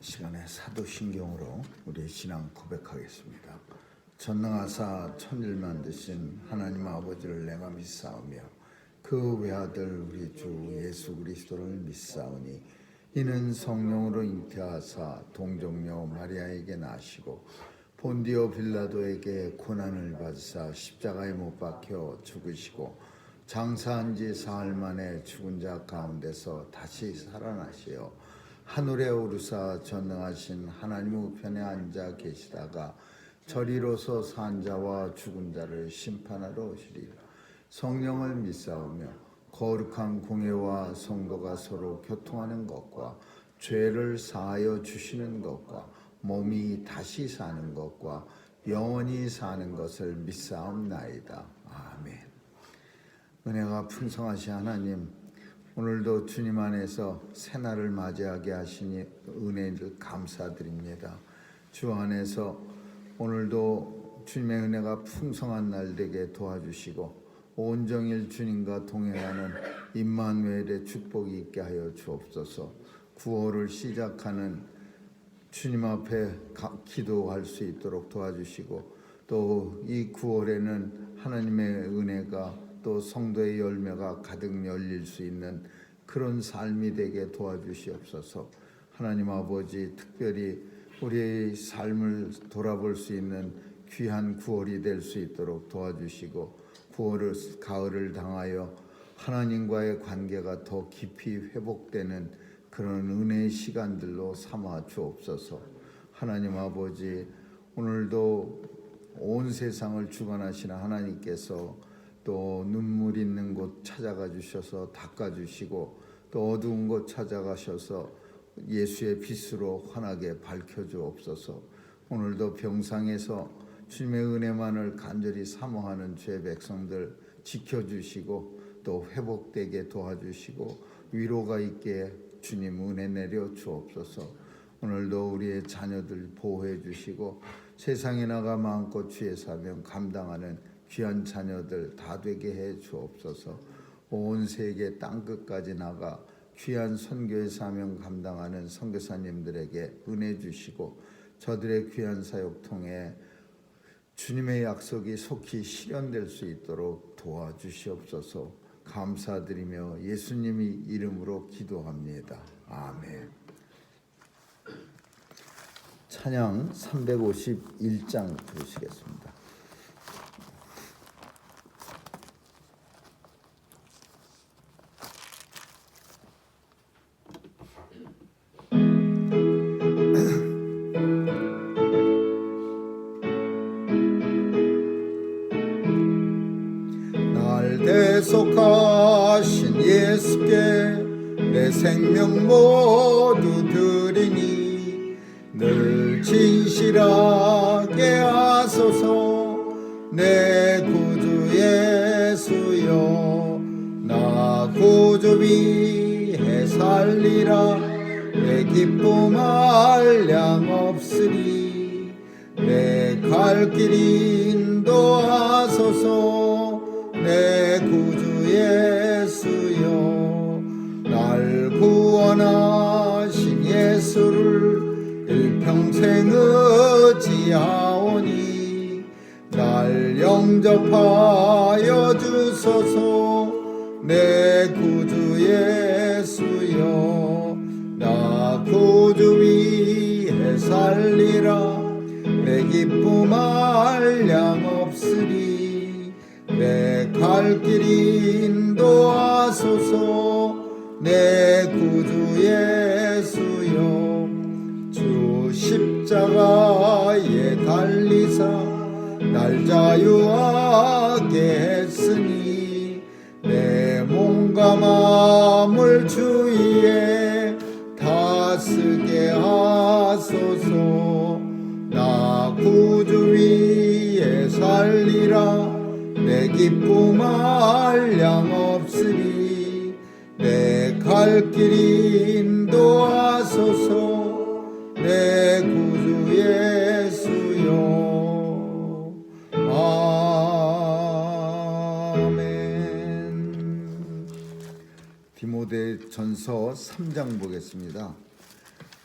시간에 사도신경으로 우리의 신앙 고백하겠습니다. 전능하사 천지를 만드신 하나님 아버지를 내가 믿사오며 그 외아들 우리 주 예수 그리스도를 믿사오니 이는 성령으로 잉태하사 동정녀 마리아에게 나시고 본디오 빌라도에게 고난을 받으사 십자가에 못 박혀 죽으시고 장사한 지 사흘 만에 죽은 자 가운데서 다시 살아나시어 하늘에 오르사 전능하신 하나님 우편에 앉아 계시다가 저리로서 산 자와 죽은 자를 심판하러 오시리라. 성령을 믿사오며 거룩한 공회와 성도가 서로 교통하는 것과 죄를 사하여 주시는 것과 몸이 다시 사는 것과 영원히 사는 것을 믿사옵나이다. 아멘. 은혜가 풍성하신 하나님, 오늘도 주님 안에서 새날을 맞이하게 하시니 은혜를 감사드립니다. 주 안에서 오늘도 주님의 은혜가 풍성한 날 되게 도와주시고 온종일 주님과 동행하는 임마누엘의 축복이 있게 하여 주옵소서. 구호를 시작하는 주님 앞에 기도할 수 있도록 도와주시고 또 이 9월에는 하나님의 은혜가 또 성도의 열매가 가득 열릴 수 있는 그런 삶이 되게 도와주시옵소서. 하나님 아버지, 특별히 우리의 삶을 돌아볼 수 있는 귀한 9월이 될 수 있도록 도와주시고 9월을 가을을 당하여 하나님과의 관계가 더 깊이 회복되는 그런 은혜의 시간들로 삼아 주옵소서. 하나님 아버지, 오늘도 온 세상을 주관하시는 하나님께서 또 눈물 있는 곳 찾아가 주셔서 닦아주시고 또 어두운 곳 찾아가셔서 예수의 빛으로 환하게 밝혀주옵소서. 오늘도 병상에서 주님의 은혜만을 간절히 사모하는 주의 백성들 지켜주시고 또 회복되게 도와주시고 위로가 있게 주님 은혜 내려 주옵소서. 오늘도 우리의 자녀들 보호해 주시고 세상에 나가 마음껏 주의 사명 감당하는 귀한 자녀들 다 되게 해 주옵소서. 온 세계 땅끝까지 나가 귀한 선교의 사명 감당하는 선교사님들에게 은혜 주시고 저들의 귀한 사역 통해 주님의 약속이 속히 실현될 수 있도록 도와주시옵소서. 감사드리며 예수님의 이름으로 기도합니다. 아멘. 찬양 351장 부르시겠습니다. 날 대속하신 예수께 내 생명 모두 드리니 늘 진실하게 하소서. 내 구주 예수여, 나 구주 위해 살리라. 내 기쁨 한량 없으리. 내 갈 길 인도하소서. 내 구주 예수여, 날 구원하신 예수를 일평생 의지하오니 날 영접하여 주소서. 내 구주 예수여, 나 구주 위해 살리라. 내 기쁨 한량 없으리. 내 갈 길 인도하소서. 내 구주 예수여, 주 십자가에 달리사 날 자유하게 했으니 내 몸과 마음을 주위에 다스게 하소서. 나 구주 위에 살리라. 내 기쁨 한량 없으리. 내 갈 길 인도하소서. 내 구주 예수여. 아멘. 디모데전서 3장 보겠습니다.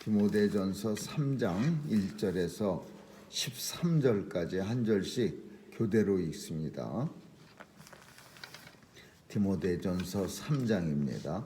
디모데전서 3장 1절에서 13절까지 한 절씩 교대로 읽습니다. 디모데전서 3장입니다.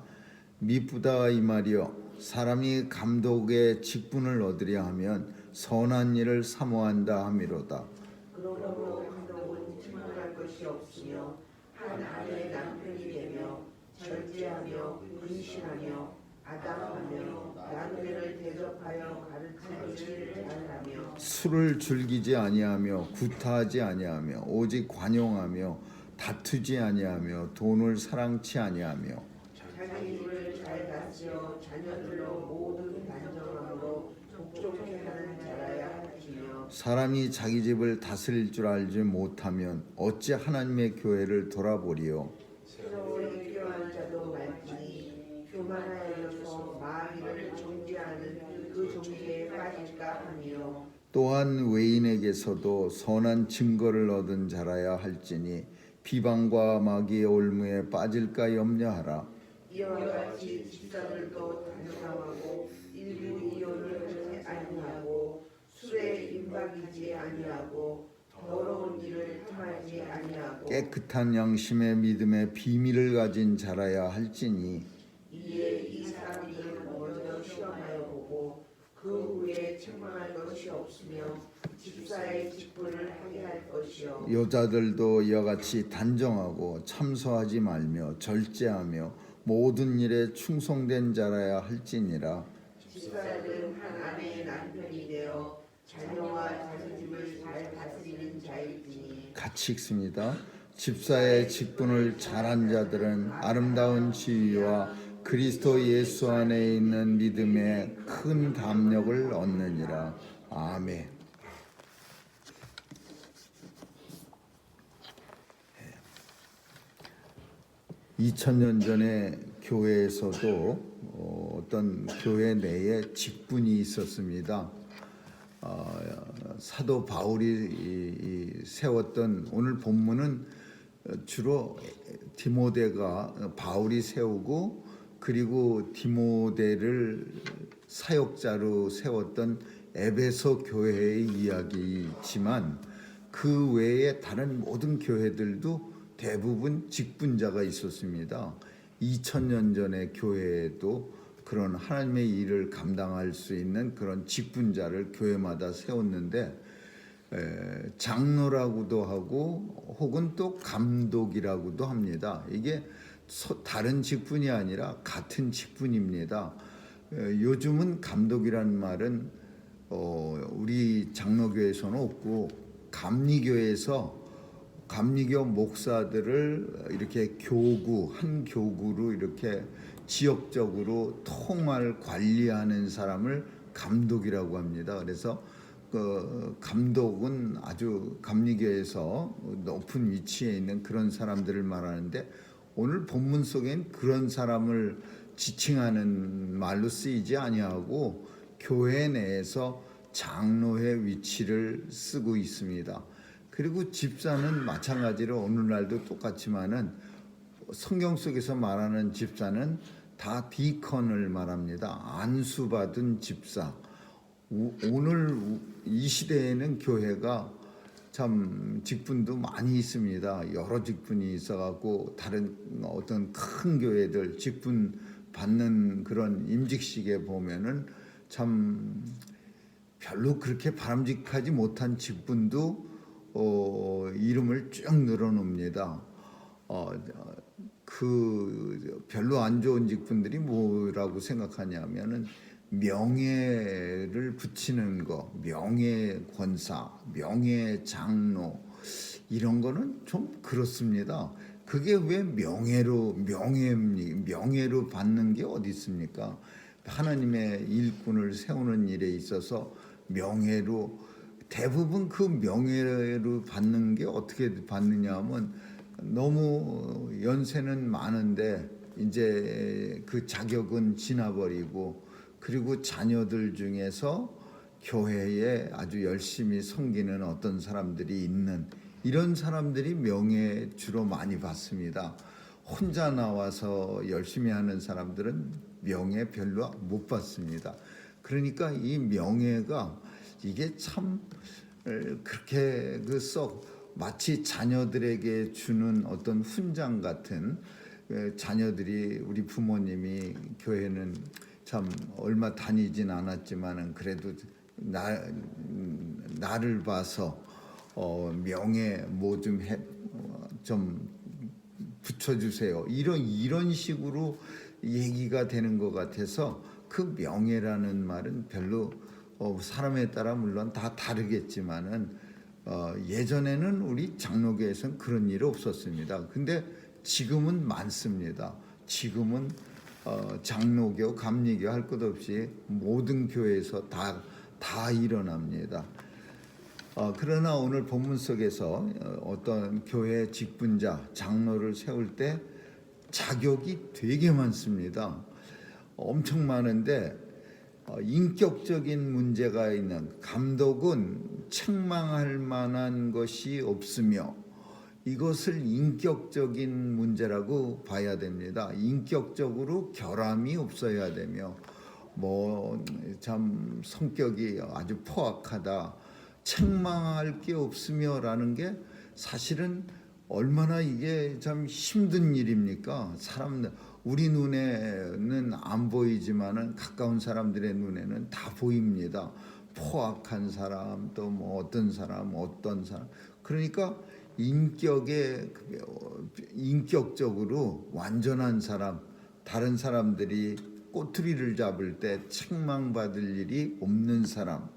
미쁘다 이 말이여, 사람이 감독의 직분을 얻으려 하면 선한 일을 사모한다 함이로다. 그러므로 감독은轻慢할 것이 없으며 한 아내의 남편이 되며 절제하며 근신하며 아담하며 나그네를 대접하여 가르치기를 잘하며 술을 즐기지 아니하며 구타하지 아니하며 오직 관용하며 다투지 아니하며 돈을 사랑치 아니하며 자기 입을 잘 다스려 자녀들로 모든 단정함으로 복종케 하는 자라야 할지며 사람이 자기 집을 다스릴 줄 알지 못하면 어찌 하나님의 교회를 돌아보리요. 새로운 필요한 자도 많으니 교만하여서 마귀를 존재하는 그 종기에 빠질까 하며 또한 외인에게서도 선한 증거를 얻은 자라야 할지니 비방과 마귀의 올무에 빠질까 염려하라. 이와 같이 집사들도 단정하고 일부 이혼을 하지 아니하고 술에 임박이지 아니하고 더러운 일을 탐하지 아니하고 깨끗한 양심의 믿음의 비밀을 가진 자라야 할지니 이에 이 사람들을 먼저 시험하여 보고 그 후에 책망할 것이 없으며 집사의 직분을 하게 할 것이요 여자들도 이와 같이 단정하고 참소하지 말며 절제하며 모든 일에 충성된 자라야 할지니라. 집사들은 한 아내의 남편이 되어 자녀와 자기 집을 잘 다스리는 자일지니 같이 읽습니다. 집사의 직분을 잘한 자들은 아름다운 지위와 그리스도 예수 안에 있는 믿음의 큰 담력을 얻느니라. 아멘. 2000년 전에 교회에서도 어떤 교회 내에 직분이 있었습니다. 사도 바울이 세웠던, 오늘 본문은 주로 디모데가 바울이 세우고 그리고 디모데를 사역자로 세웠던 에베소 교회의 이야기이지만 그 외에 다른 모든 교회들도 대부분 직분자가 있었습니다. 2000년 전의 교회에도 그런 하나님의 일을 감당할 수 있는 그런 직분자를 교회마다 세웠는데 장로라고도 하고 혹은 또 감독이라고도 합니다. 이게 다른 직분이 아니라 같은 직분입니다. 요즘은 감독이라는 말은 우리 장로교에서는 없고 감리교 목사들을 이렇게 한 교구로 이렇게 지역적으로 통할 관리하는 사람을 감독이라고 합니다. 그래서 그 감독은 아주 감리교에서 높은 위치에 있는 그런 사람들을 말하는데 오늘 본문 속엔 그런 사람을 지칭하는 말로 쓰이지 아니하고 교회 내에서 장로의 위치를 쓰고 있습니다. 그리고 집사는 마찬가지로 오늘날도 똑같지만은 성경 속에서 말하는 집사는 다 디컨을 말합니다. 안수받은 집사. 오늘 이 시대에는 교회가 참 직분도 많이 있습니다. 여러 직분이 있어갖고 다른 어떤 큰 교회들 직분 받는 그런 임직식에 보면은 참 별로 그렇게 바람직하지 못한 직분도 이름을 쭉 늘어놓습니다. 그 별로 안 좋은 직분들이 뭐라고 생각하냐면은 명예를 붙이는 거, 명예 권사, 명예 장로 이런 거는 좀 그렇습니다. 그게 왜 명예로 받는 게 어디 있습니까? 하나님의 일꾼을 세우는 일에 있어서 명예로 대부분 그 명예로 받는 게 어떻게 받느냐 하면 너무 연세는 많은데 이제 그 자격은 지나버리고 그리고 자녀들 중에서 교회에 아주 열심히 섬기는 어떤 사람들이 있는 이런 사람들이 명예 주로 많이 받습니다. 혼자 나와서 열심히 하는 사람들은 명예 별로 못 받습니다. 그러니까 이 명예가 이게 참 그렇게 그 썩 마치 자녀들에게 주는 어떤 훈장 같은, 자녀들이 우리 부모님이 교회는 참 얼마 다니진 않았지만은 그래도 나를 봐서 명예 뭐 좀 붙여주세요. 이런 식으로 얘기가 되는 것 같아서 그 명예라는 말은 별로 사람에 따라 물론 다 다르겠지만은 예전에는 우리 장로교에서는 그런 일 없었습니다. 근데 지금은 많습니다. 지금은 장로교, 감리교 할 것 없이 모든 교회에서 다 일어납니다. 그러나 오늘 본문 속에서 어떤 교회 직분자, 장로를 세울 때 자격이 되게 많습니다. 엄청 많은데 인격적인 문제가 있는 감독은 책망할 만한 것이 없으며 이것을 인격적인 문제라고 봐야 됩니다. 인격적으로 결함이 없어야 되며 뭐 참 성격이 아주 포악하다, 책망할 게 없으며라는 게 사실은 얼마나 이게 참 힘든 일입니까? 우리 눈에는 안 보이지만은 가까운 사람들의 눈에는 다 보입니다. 포악한 사람, 또 뭐 어떤 사람. 그러니까 인격적으로 완전한 사람, 다른 사람들이 꼬투리를 잡을 때 책망받을 일이 없는 사람,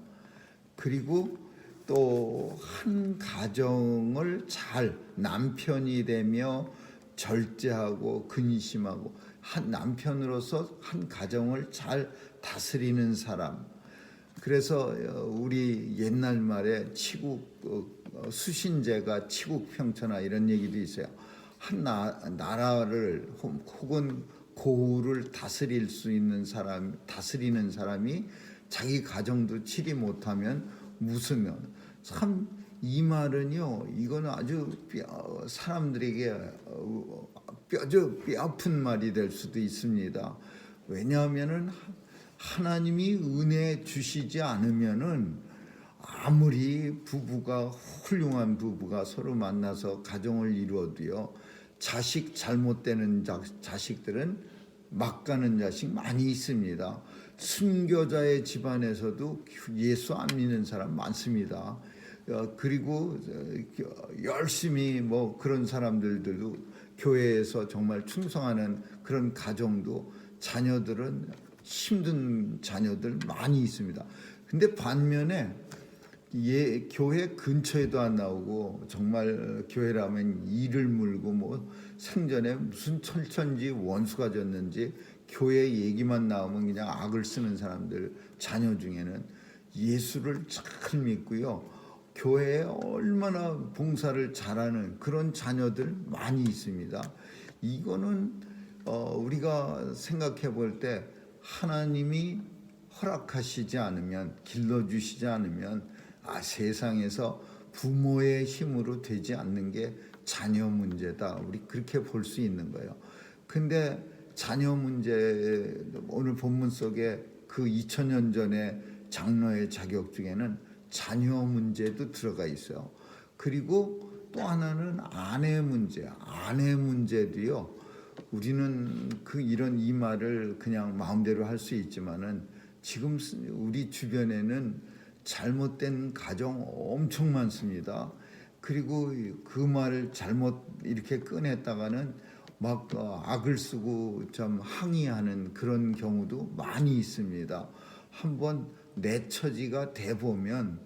그리고 또 한 가정을 잘 남편이 되며 절제하고 근심하고 한 남편으로서 한 가정을 잘 다스리는 사람. 그래서 우리 옛날 말에 수신제가 치국평천하 이런 얘기도 있어요. 한 나라를 혹은 고우를 다스릴 수 있는 다스리는 사람이 자기 가정도 치리 못하면 무슨 참 이 말은요, 이거는 아주 사람들에게 뼈 아픈 말이 될 수도 있습니다. 왜냐하면은 하나님이 은혜 주시지 않으면은 아무리 훌륭한 부부가 서로 만나서 가정을 이루어도요, 잘못되는 자식들은 막 가는 자식 많이 있습니다. 순교자의 집안에서도 예수 안 믿는 사람 많습니다. 그리고 열심히 뭐 그런 사람들도 교회에서 정말 충성하는 그런 가정도 자녀들은 힘든 자녀들 많이 있습니다. 근데 반면에 교회 근처에도 안 나오고 정말 교회라면 이를 물고 뭐 생전에 무슨 철천지 원수가 졌는지 교회 얘기만 나오면 그냥 악을 쓰는 사람들 자녀 중에는 예수를 잘 믿고요, 교회에 얼마나 봉사를 잘하는 그런 자녀들 많이 있습니다. 이거는 우리가 생각해 볼 때 하나님이 허락하시지 않으면, 길러주시지 않으면 세상에서 부모의 힘으로 되지 않는 게 자녀 문제다. 우리 그렇게 볼 수 있는 거예요. 근데 자녀 문제, 오늘 본문 속에 그 2000년 전에 장로의 자격 중에는 자녀 문제도 들어가 있어요. 그리고 또 하나는 아내 문제도요. 우리는 이 말을 그냥 마음대로 할 수 있지만은 지금 우리 주변에는 잘못된 가정 엄청 많습니다. 그리고 그 말을 잘못 이렇게 꺼냈다가는 막 악을 쓰고 좀 항의하는 그런 경우도 많이 있습니다. 한번 내 처지가 돼 보면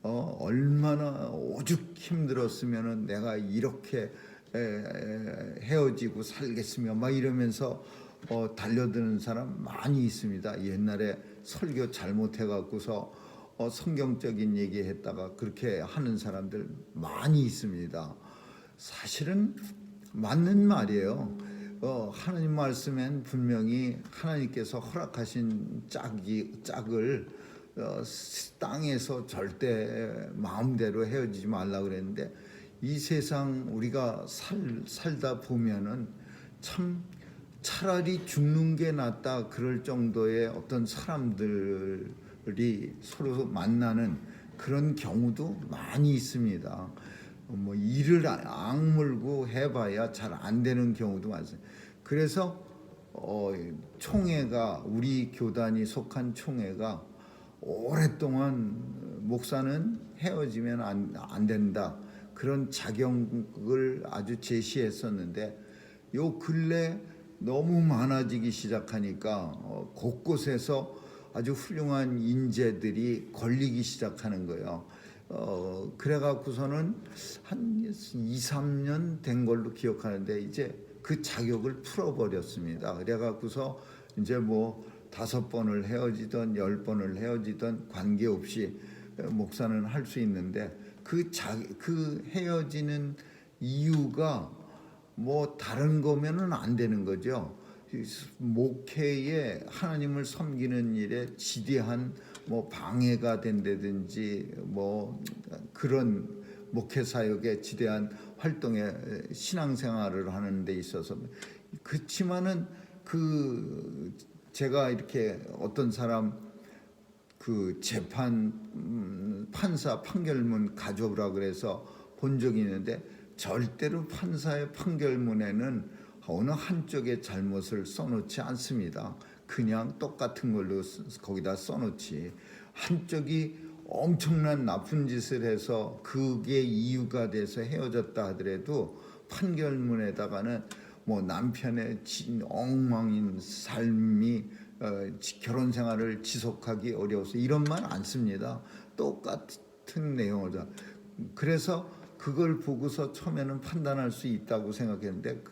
얼마나 오죽 힘들었으면은 내가 이렇게 헤어지고 살겠으며 막 이러면서 달려드는 사람 많이 있습니다. 옛날에 설교 잘못해갖고서 성경적인 얘기했다가 그렇게 하는 사람들 많이 있습니다. 사실은 맞는 말이에요. 하나님 말씀엔 분명히 하나님께서 허락하신 짝을 땅에서 절대 마음대로 헤어지지 말라 그랬는데, 이 세상 우리가 살다 보면은 참 차라리 죽는 게 낫다 그럴 정도의 어떤 사람들이 서로 만나는 그런 경우도 많이 있습니다. 뭐 이를 악물고 해봐야 잘 안 되는 경우도 많습니다. 그래서 총회가 우리 교단이 속한 총회가 오랫동안 목사는 헤어지면 안 된다 그런 자격을 아주 제시했었는데 요 근래 너무 많아지기 시작하니까 곳곳에서 아주 훌륭한 인재들이 걸리기 시작하는 거예요. 그래갖고서는 한 2, 3년 된 걸로 기억하는데 이제 그 자격을 풀어버렸습니다. 그래갖고서 이제 뭐 5번을 헤어지던 10번을 헤어지던 관계없이 목사는 할 수 있는데 그 헤어지는 이유가 뭐 다른 거면은 안 되는 거죠. 목회에 하나님을 섬기는 일에 지대한 뭐 방해가 된다든지 뭐 그런 목회 사역에 지대한 활동에 신앙생활을 하는 데 있어서 그렇지만은 제가 이렇게 어떤 사람 그 재판 판사 판결문 가져오라 그래서 본 적이 있는데 절대로 판사의 판결문에는 어느 한쪽의 잘못을 써놓지 않습니다. 그냥 똑같은 걸로 거기다 써놓지. 한쪽이 엄청난 나쁜 짓을 해서 그게 이유가 돼서 헤어졌다 하더라도 판결문에다가는 뭐 남편의 엉망인 삶이 결혼 생활을 지속하기 어려워서 이런 말 안 씁니다. 똑같은 내용을. 그래서 그걸 보고서 처음에는 판단할 수 있다고 생각했는데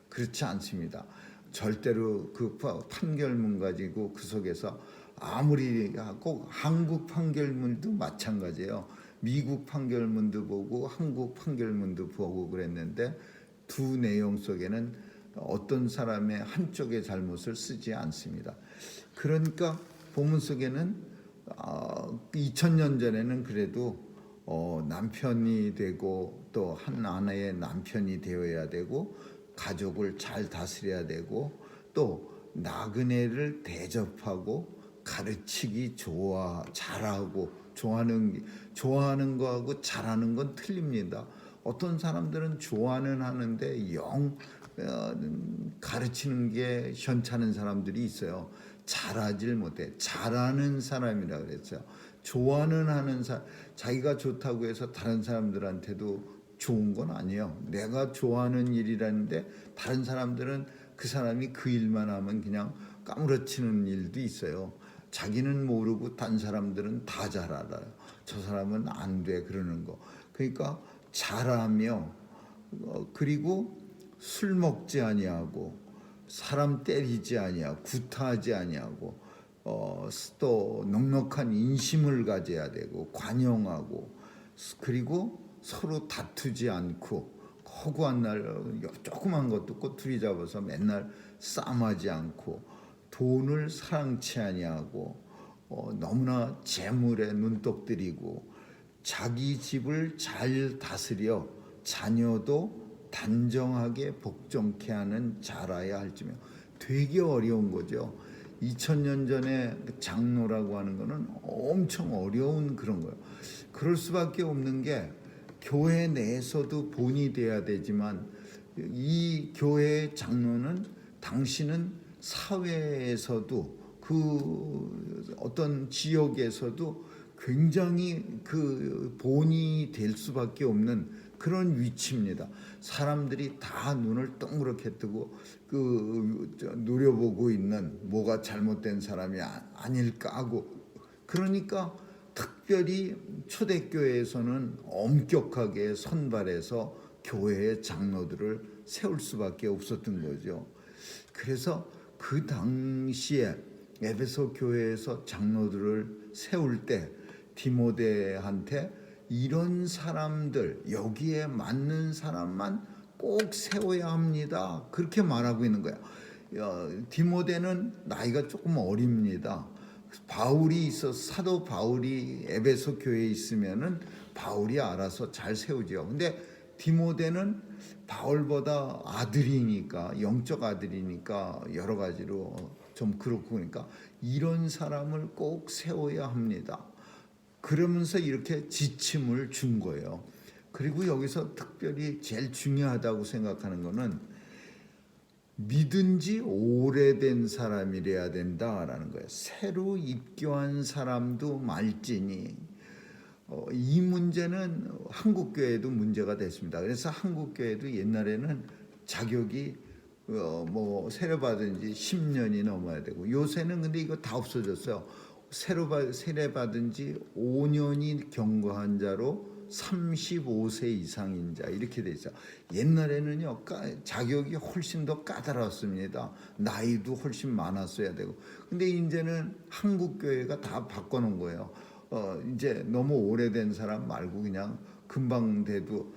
그렇지 않습니다. 절대로 그 판결문 가지고 그 속에서 아무리 꼭 한국 판결문도 마찬가지예요. 미국 판결문도 보고 한국 판결문도 보고 그랬는데 두 내용 속에는 어떤 사람의 한쪽의 잘못을 쓰지 않습니다. 그러니까 본문 속에는 2000년 전에는 그래도 남편이 되고 또 한 아내의 남편이 되어야 되고 가족을 잘 다스려야 되고 또 나그네를 대접하고 가르치기 잘하고 좋아하는 거하고 잘하는 건 틀립니다. 어떤 사람들은 좋아는 하는데 가르치는 게 현찮은 사람들이 있어요. 잘하질 못해. 잘하는 사람이라 그랬죠. 좋아는 하는 자기가 좋다고 해서 다른 사람들한테도 좋은 건 아니에요. 내가 좋아하는 일이라는데 다른 사람들은 그 사람이 그 일만 하면 그냥 까무러치는 일도 있어요. 자기는 모르고 다른 사람들은 다 잘 알아요. 저 사람은 안 돼 그러는 거. 그러니까 잘하며 그리고 술 먹지 아니하고 사람 때리지 아니하고 구타하지 아니하고 또 넉넉한 인심을 가져야 되고 관용하고 그리고 서로 다투지 않고 허구한 날 조그만 것도 꼬투리 잡아서 맨날 싸움하지 않고 돈을 사랑치 아니하고 너무나 재물에 눈독 들이고 자기 집을 잘 다스려 자녀도 단정하게 복종케 하는 자라야 할지며 되게 어려운 거죠. 2000년 전에 장로라고 하는 거는 엄청 어려운 그런 거예요. 그럴 수밖에 없는 게 교회 내에서도 본이 돼야 되지만 이 교회의 장로는 당신은 사회에서도 그 어떤 지역에서도 굉장히 그 본이 될 수밖에 없는 그런 위치입니다. 사람들이 다 눈을 동그랗게 뜨고 노려보고 있는 뭐가 잘못된 사람이 아닐까 하고 그러니까 특별히 초대교회에서는 엄격하게 선발해서 교회의 장로들을 세울 수밖에 없었던 거죠. 그래서 그 당시에 에베소 교회에서 장로들을 세울 때 디모데한테 이런 사람들 여기에 맞는 사람만 꼭 세워야 합니다. 그렇게 말하고 있는 거야. 디모데는 나이가 조금 어립니다. 사도 바울이 에베소 교회에 있으면은 바울이 알아서 잘 세우죠. 근데 디모데는 바울보다 아들이니까, 영적 아들이니까 여러 가지로 좀 그렇고, 그러니까 이런 사람을 꼭 세워야 합니다. 그러면서 이렇게 지침을 준 거예요. 그리고 여기서 특별히 제일 중요하다고 생각하는 거는 믿은 지 오래된 사람이래야 된다라는 거예요. 새로 입교한 사람도 말지니, 이 문제는 한국교회도 문제가 됐습니다. 그래서 한국교회도 옛날에는 자격이 뭐 세례받은 지 10년이 넘어야 되고, 요새는 근데 이거 다 없어졌어요. 세례받은 지 5년이 경과한 자로 35세 이상인 자, 이렇게 돼 있어요. 옛날에는요 자격이 훨씬 더 까다로웠습니다. 나이도 훨씬 많았어야 되고. 근데 이제는 한국 교회가 다 바꿔놓은 거예요. 이제 너무 오래된 사람 말고 그냥 금방 돼도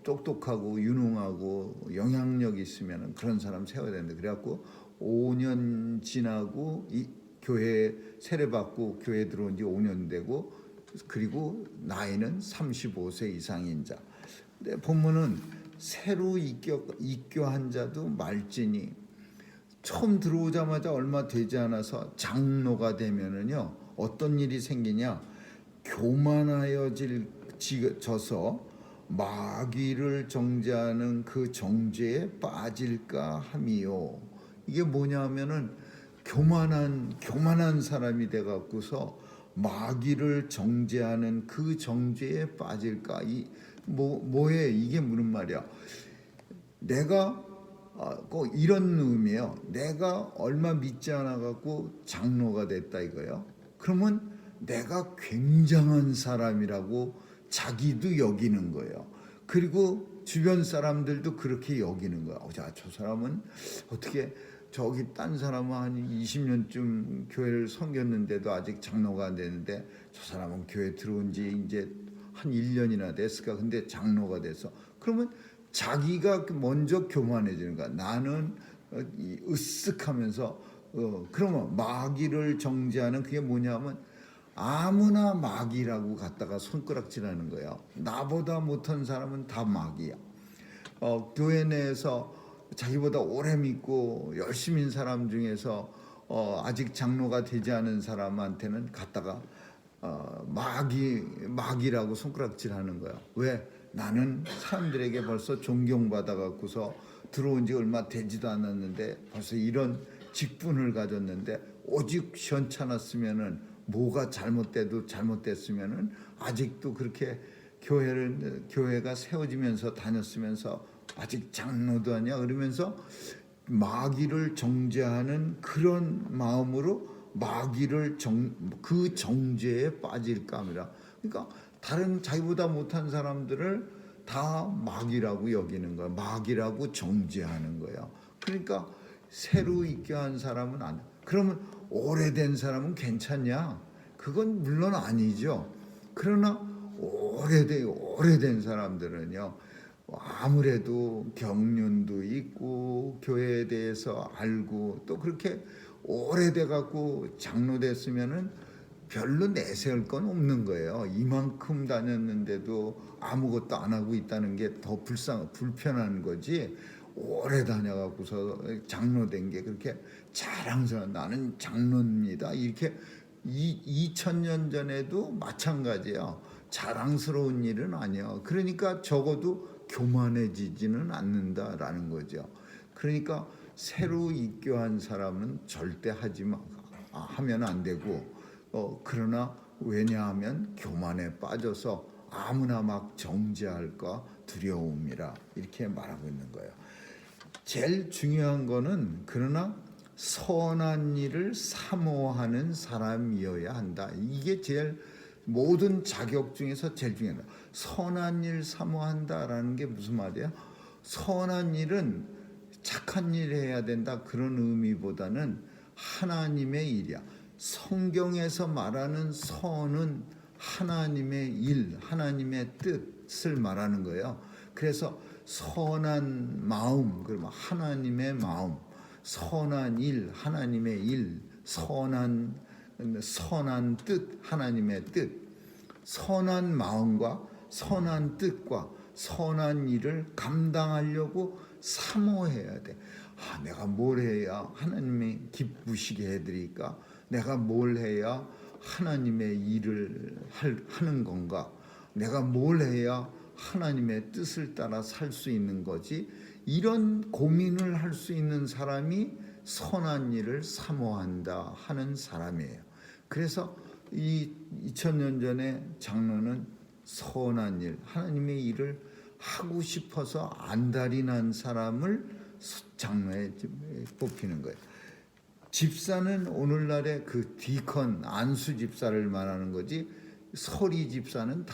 똑똑하고 유능하고 영향력 있으면 그런 사람 세워야 되는데, 그래갖고 5년 지나고 교회 세례받고 교회 들어온 지 5년 되고, 그리고 나이는 35세 이상인 자. 근데 보면은 새로 입교한 자도 말지니, 처음 들어오자마자 얼마 되지 않아서 장로가 되면은요 어떤 일이 생기냐, 교만하여져서 마귀를 정죄하는 그 정죄에 빠질까 함이요. 이게 뭐냐면은 교만한 사람이 돼 갖고서 마귀를 정죄하는 그 정죄에 빠질까. 뭐에 이게 무슨 말이야? 내가 꼭 이런 의미예요. 내가 얼마 믿지 않아 갖고 장로가 됐다 이거예요. 그러면 내가 굉장한 사람이라고 자기도 여기는 거예요. 그리고 주변 사람들도 그렇게 여기는 거야. 자, 저 사람은 어떻게, 저기 딴 사람은 한 20년쯤 교회를 섬겼는데도 아직 장로가 안 되는데, 저 사람은 교회 들어온 지 이제 한 1년이나 됐을까? 근데 장로가 됐어. 그러면 자기가 먼저 교만해지는 거야. 나는 으쓱하면서 그러면 마귀를 정죄하는, 그게 뭐냐면 아무나 마귀라고 갖다가 손가락질하는 거예요. 나보다 못한 사람은 다 마귀야. 교회 내에서 자기보다 오래 믿고 열심인 사람 중에서 아직 장로가 되지 않은 사람한테는 갖다가 마귀라고 손가락질하는 거야. 왜? 나는 사람들에게 벌써 존경받아 갖고서 들어온 지 얼마 되지도 않았는데 벌써 이런 직분을 가졌는데, 오직 시원찮았으면은, 뭐가 잘못됐으면은 아직도 그렇게 교회가 세워지면서 다녔으면서 아직 장로도 아니야, 그러면서 마귀를 정죄하는 그런 마음으로 마귀를 그 정죄에 빠질까 합니다. 그러니까 다른 자기보다 못한 사람들을 다 마귀라고 여기는 거야. 마귀라고 정죄하는 거예요. 그러니까 새로 입교한 사람은 안. 그러면 오래된 사람은 괜찮냐? 그건 물론 아니죠. 그러나 오래된 사람들은요, 아무래도 경륜도 있고 교회에 대해서 알고 또 그렇게 오래돼 갖고 장로 됐으면은 별로 내세울 건 없는 거예요. 이만큼 다녔는데도 아무것도 안 하고 있다는 게 더 불편한 거지. 오래 다녀갖고서 장로 된 게 그렇게 자랑스러워, 나는 장로입니다, 이렇게 2000년 전에도 마찬가지예요. 자랑스러운 일은 아니에요. 그러니까 적어도 교만해지지는 않는다라는 거죠. 그러니까 새로 입교한 사람은 절대 하면 안 되고, 그러나 왜냐하면 교만에 빠져서 아무나 막 정죄할까 두려움이라 이렇게 말하고 있는 거예요. 제일 중요한 거는, 그러나 선한 일을 사모하는 사람이어야 한다. 이게 제일 모든 자격 중에서 제일 중요하다. 선한 일 사모한다라는 게 무슨 말이야? 선한 일은 착한 일 해야 된다, 그런 의미보다는 하나님의 일이야. 성경에서 말하는 선은 하나님의 일, 하나님의 뜻을 말하는 거예요. 그래서 선한 마음, 그러면 하나님의 마음, 선한 일, 하나님의 일, 선한 뜻, 하나님의 뜻, 선한 마음과 선한 뜻과 선한 일을 감당하려고 사모해야 돼. 내가 뭘 해야 하나님이 기쁘시게 해드릴까? 내가 뭘 해야 하나님의 일을 하는 건가? 내가 뭘 해야 하나님의 뜻을 따라 살 수 있는 거지? 이런 고민을 할 수 있는 사람이 선한 일을 사모한다 하는 사람이에요. 그래서 이 2000년 전에 장로는 선한 일, 하나님의 일을 하고 싶어서 안달이 난 사람을 장로에 뽑히는 거예요. 집사는 오늘날의 그 디컨 안수 집사를 말하는 거지, 서리 집사는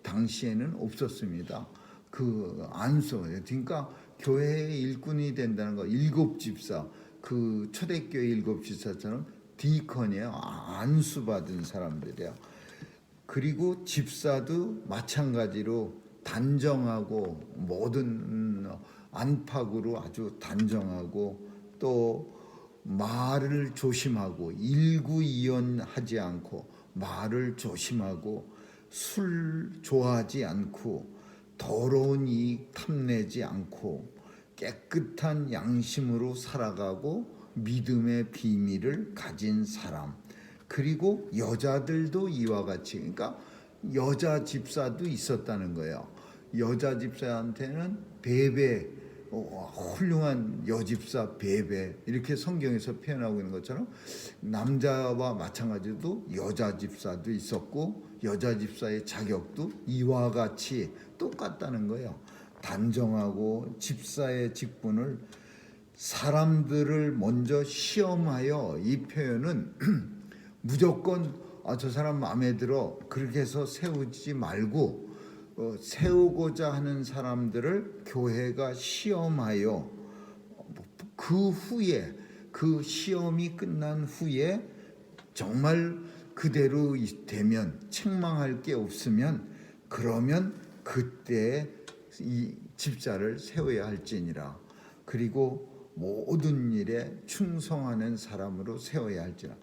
당시에는 없었습니다. 그 안수, 그러니까 교회의 일꾼이 된다는 거. 일곱 집사, 그 초대교회 일곱 집사처럼 디컨이에요. 안수 받은 사람들이에요. 그리고 집사도 마찬가지로 단정하고 모든 안팎으로 아주 단정하고, 또 말을 조심하고 일구이연하지 않고 말을 조심하고 술 좋아하지 않고 더러운 이익 탐내지 않고 깨끗한 양심으로 살아가고 믿음의 비밀을 가진 사람. 그리고 여자들도 이와 같이, 그러니까 여자 집사도 있었다는 거예요. 여자 집사한테는 베베, 훌륭한 여집사 베베, 이렇게 성경에서 표현하고 있는 것처럼 남자와 마찬가지로 여자 집사도 있었고 여자 집사의 자격도 이와 같이 똑같다는 거예요. 단정하고 집사의 직분을 사람들을 먼저 시험하여, 이 표현은 무조건 저 사람 마음에 들어 그렇게 해서 세우지 말고, 세우고자 하는 사람들을 교회가 시험하여 그 후에, 그 시험이 끝난 후에 정말 그대로 되면, 책망할 게 없으면, 그러면 그때 이 집사를 세워야 할지니라. 그리고 모든 일에 충성하는 사람으로 세워야 할지라.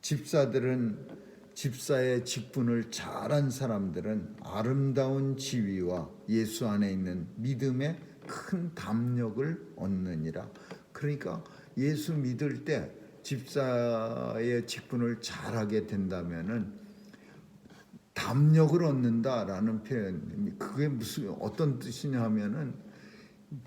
집사들은, 집사의 직분을 잘한 사람들은 아름다운 지위와 예수 안에 있는 믿음의 큰 담력을 얻느니라. 그러니까 예수 믿을 때 집사의 직분을 잘하게 된다면은 담력을 얻는다라는 표현, 그게 무슨 어떤 뜻이냐 하면은,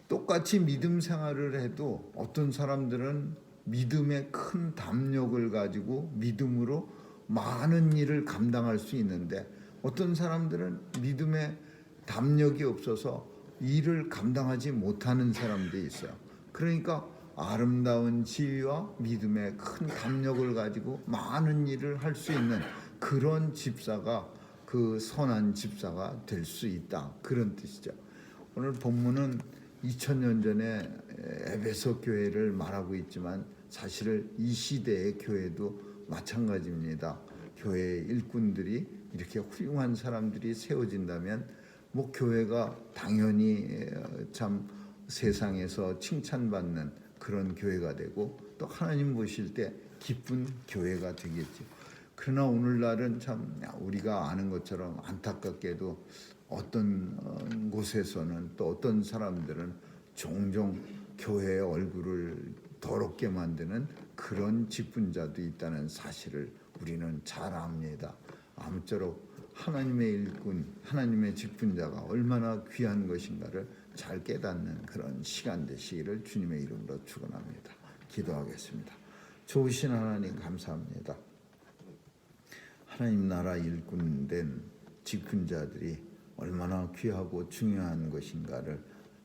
똑같이 믿음 생활을 해도 어떤 사람들은 믿음의 큰 담력을 가지고 믿음으로 많은 일을 감당할 수 있는데, 어떤 사람들은 믿음의 담력이 없어서 일을 감당하지 못하는 사람들이 있어요. 그러니까 아름다운 지위와 믿음의 큰 담력을 가지고 많은 일을 할 수 있는 그런 집사가, 그 선한 집사가 될 수 있다, 그런 뜻이죠. 오늘 본문은 2000년 전에 에베소 교회를 말하고 있지만 사실 이 시대의 교회도 마찬가지입니다. 교회 일꾼들이 이렇게 훌륭한 사람들이 세워진다면 뭐 교회가 당연히 참 세상에서 칭찬받는 그런 교회가 되고, 또 하나님 보실 때 기쁜 교회가 되겠죠. 그러나 오늘날은 참 우리가 아는 것처럼 안타깝게도 어떤 곳에서는, 또 어떤 사람들은 종종 교회의 얼굴을 더럽게 만드는 그런 직분자도 있다는 사실을 우리는 잘 압니다. 아무쪼록 하나님의 일꾼, 하나님의 직분자가 얼마나 귀한 것인가를 잘 깨닫는 그런 시간 되시기를 주님의 이름으로 축원합니다. 기도하겠습니다. 좋으신 하나님 감사합니다. 하나님 나라 일꾼 된 직분자들이 얼마나 귀하고 중요한 것인가를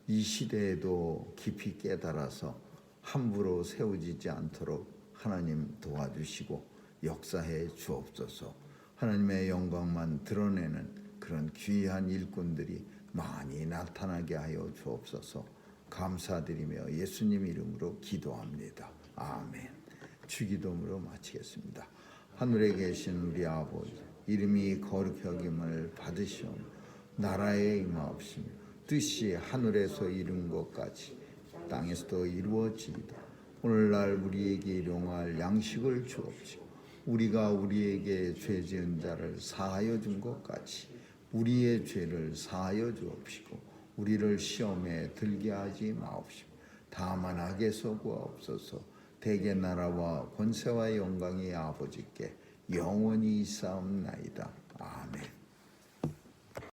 이 시대에도 깊이 깨달아서 함부로 세워지지 않도록 하나님 도와주시고 역사해 주옵소서. 하나님의 영광만 드러내는 그런 귀한 일꾼들이 많이 나타나게 하여 주옵소서. 감사드리며 예수님 이름으로 기도합니다. 아멘. 주기도문으로 마치겠습니다. 하늘에 계신 우리 아버지, 이름이 거룩히 여김을 받으시오며 나라에 임하옵시며 뜻이 하늘에서 이룬 것 같이 땅에서도 이루어지이다. 오늘날 우리에게 일용할 양식을 주옵시고 우리가 우리에게 죄 지은 자를 사하여 준 것 같이 우리의 죄를 사하여 주옵시고 우리를 시험에 들게 하지 마옵시고 다만 악에서 구하옵소서. 대개 나라와 권세와 영광이 아버지께 영원히 있사옵나이다.